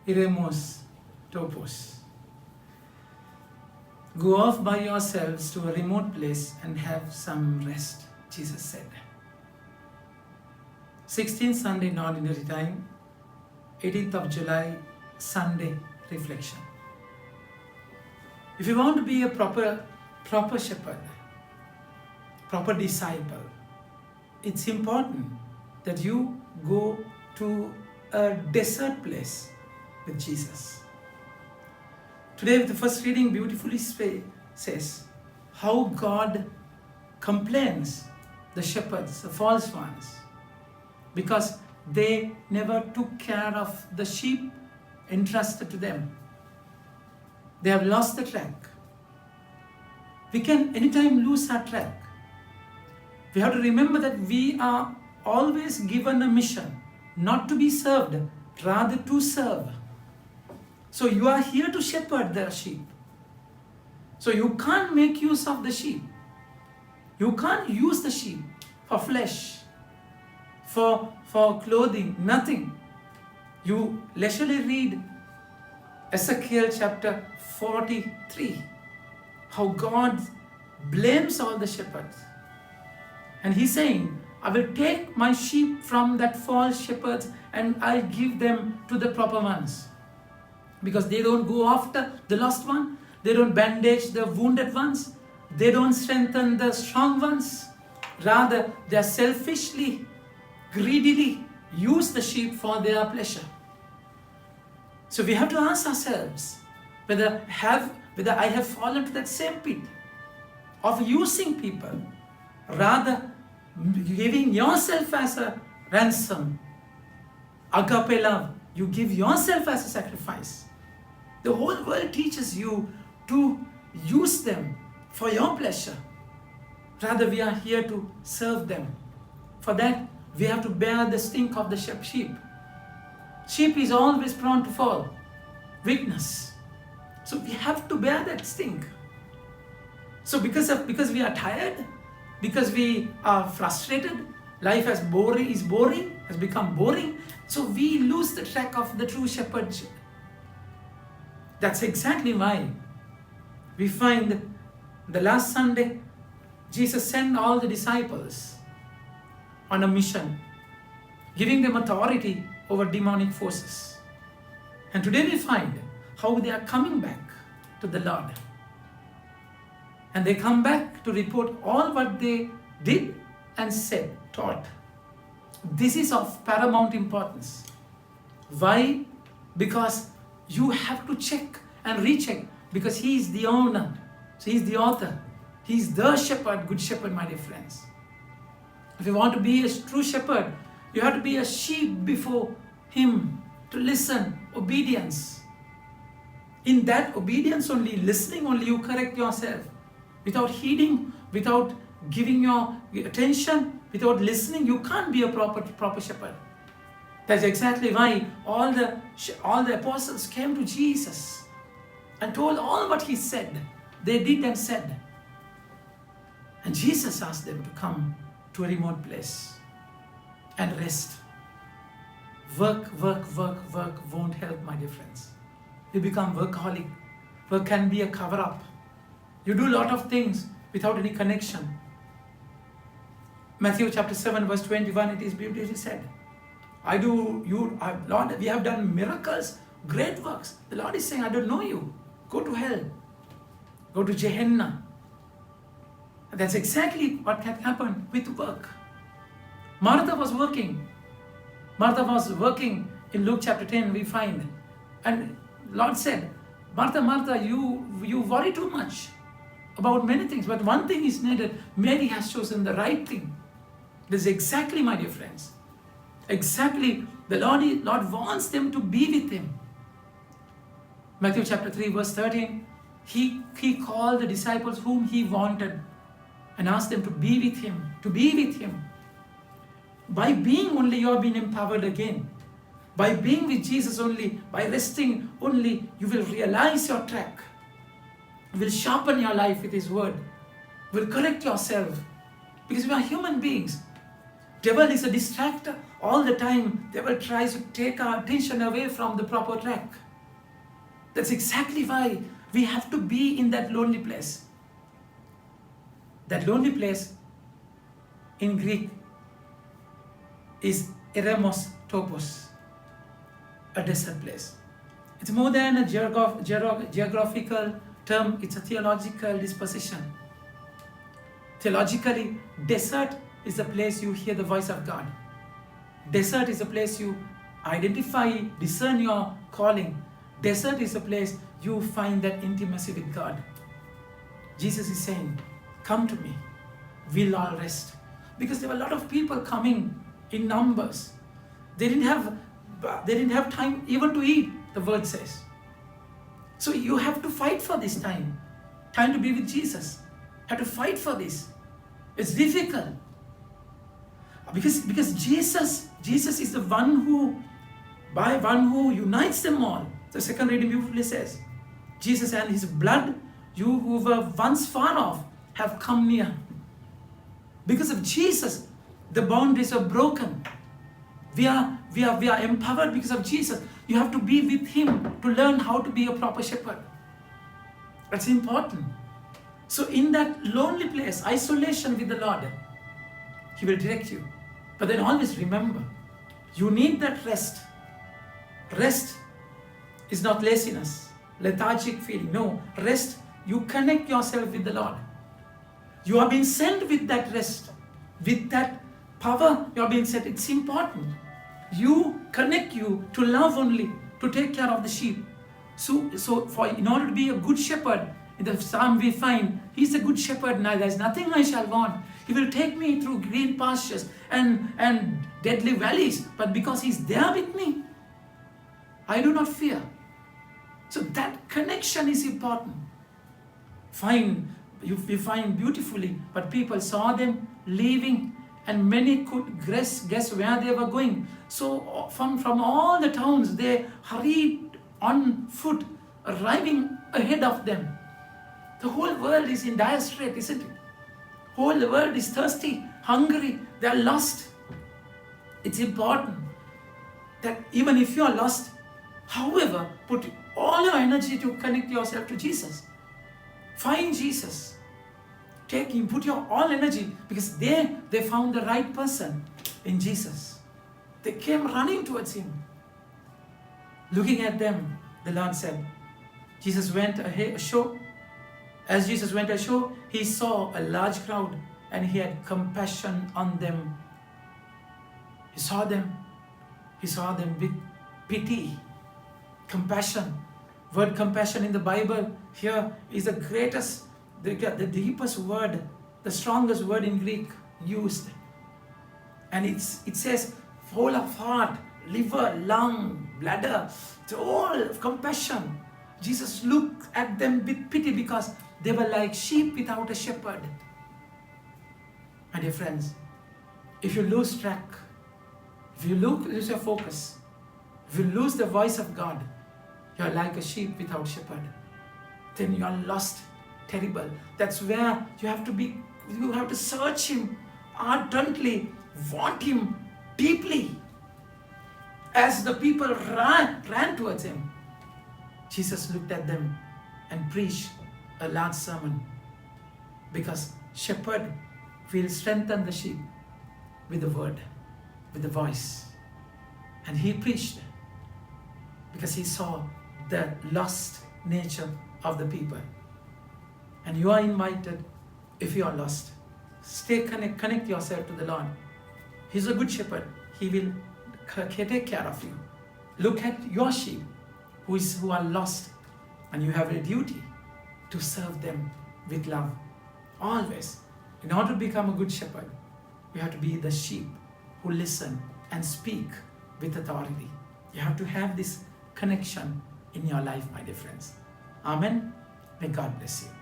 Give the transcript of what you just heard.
iremos topos. Go off by yourselves to a remote place and have some rest, Jesus said. 16th Sunday in Ordinary Time, 18th of July, Sunday Reflection. If you want to be a proper shepherd, proper disciple, it's important that you go to a desert place with Jesus. Today the first reading beautifully says how God complains the shepherds, the false ones, because they never took care of the sheep entrusted to them. They have lost the track. We can anytime lose our track. We have to remember that we are always given a mission, not to be served, rather to serve. So you are here to shepherd the sheep. So you can't make use of the sheep. You can't use the sheep for flesh, for clothing, nothing. You leisurely read Ezekiel chapter 43, how God blames all the shepherds. And he's saying, I will take my sheep from that false shepherds and I'll give them to the proper ones. Because they don't go after the lost one, they don't bandage the wounded ones, they don't strengthen the strong ones. Rather, they are selfishly, greedily use the sheep for their pleasure. So we have to ask ourselves whether I have fallen to that same pit of using people, rather giving yourself as a ransom. Agape love, you give yourself as a sacrifice. The whole world teaches you to use them for your pleasure. Rather, we are here to serve them. For that, we have to bear the stink of the sheep. Sheep is always prone to fall, weakness. So we have to bear that stink. So because we are tired, because we are frustrated, life has become boring. So we lose the track of the true shepherdship. That's exactly why we find the last Sunday, Jesus sent all the disciples on a mission, giving them authority over demonic forces. And today we find how they are coming back to the Lord. And they come back to report all what they did and said, taught. This is of paramount importance. Why? Because you have to check and recheck, because He is the owner. So He is the author. He is the shepherd, good shepherd, my dear friends. If you want to be a true shepherd, you have to be a sheep before Him, to listen, obedience. In that obedience only, listening only, you correct yourself. Without heeding, without giving your attention, without listening, you can't be a proper shepherd. That's exactly why all the apostles came to Jesus and told all what He said. They did and said. And Jesus asked them to come to a remote place and rest. Work won't help, my dear friends. You become workaholic. Work can be a cover-up. You do a lot of things without any connection. Matthew chapter 7 verse 21, it is beautifully said. Lord, we have done miracles, great works. The Lord is saying, I don't know you. Go to hell. Go to Gehenna. And that's exactly what can happen with work. Martha was working. In Luke chapter 10, we find. And Lord said, Martha, Martha, you worry too much about many things. But one thing is needed. Mary has chosen the right thing. This is exactly, my dear friends. Exactly, the Lord wants them to be with Him. Matthew chapter 3 verse 13, He called the disciples whom He wanted and asked them to be with Him. By being only, you are being empowered again. By being with Jesus only, by resting only, you will realize your track. You will sharpen your life with His word. You will correct yourself. Because we are human beings. Devil is a distractor all the time they will try to take our attention away from the proper track. That's exactly why we have to be in that lonely place. That lonely place in Greek is eremos topos, a desert place. It's more than a geographical term, it's a theological disposition. Theologically, desert is a place you hear the voice of God. Desert is a place you identify, discern your calling. Desert is a place you find that intimacy with God. Jesus is saying, come to me, we'll all rest. Because there were a lot of people coming in numbers. They didn't have time even to eat, the word says. So you have to fight for this time to be with Jesus. You have to fight for this. It's difficult. Because Jesus is the one who unites them all. The second reading beautifully says, Jesus and his blood, you who were once far off, have come near. Because of Jesus, the boundaries are broken. We are empowered because of Jesus. You have to be with him to learn how to be a proper shepherd. That's important. So in that lonely place, isolation with the Lord, he will direct you. But then always remember, you need that rest. Rest is not laziness, lethargic feeling. No, rest, you connect yourself with the Lord. You are being sent with that rest, with that power you are being sent. It's important. You connect you to love only, to take care of the sheep. So in order to be a good shepherd, in the psalm we find, he's a good shepherd, now there's nothing I shall want. He will take me through green pastures and deadly valleys, but because he's there with me, I do not fear. So that connection is important. We find beautifully, but people saw them leaving and many could guess where they were going. So from all the towns, they hurried on foot, arriving ahead of them. The whole world is in dire strait, isn't it? Whole world is thirsty, hungry, they are lost. It's important that even if you are lost, however, put all your energy to connect yourself to Jesus. Find Jesus. Take him, put your all energy, because they found the right person in Jesus. They came running towards him. Looking at them, the Lord said, Jesus went ashore. As Jesus went ashore, he saw a large crowd and he had compassion on them. He saw them with pity, compassion. Word compassion in the Bible here is the greatest, the deepest word, the strongest word in Greek used. And it says whole of heart, liver, lung, bladder, it's all compassion. Jesus looked at them with pity because they were like sheep without a shepherd. My dear friends, if you lose track, if you lose your focus, if you lose the voice of God, you are like a sheep without shepherd. Then you are lost, terrible. That's where you have to search him ardently, want him deeply. As the people ran towards him, Jesus looked at them and preached a large sermon, because shepherd will strengthen the sheep with the word, with the voice. And he preached because he saw the lost nature of the people. And you are invited, if you are lost, connect yourself to the Lord. He's a good shepherd. He will take care of you. Look at your sheep who are lost, and you have a duty to serve them with love. Always. In order to become a good shepherd, you have to be the sheep who listen and speak with authority. You have to have this connection in your life, my dear friends. Amen. May God bless you.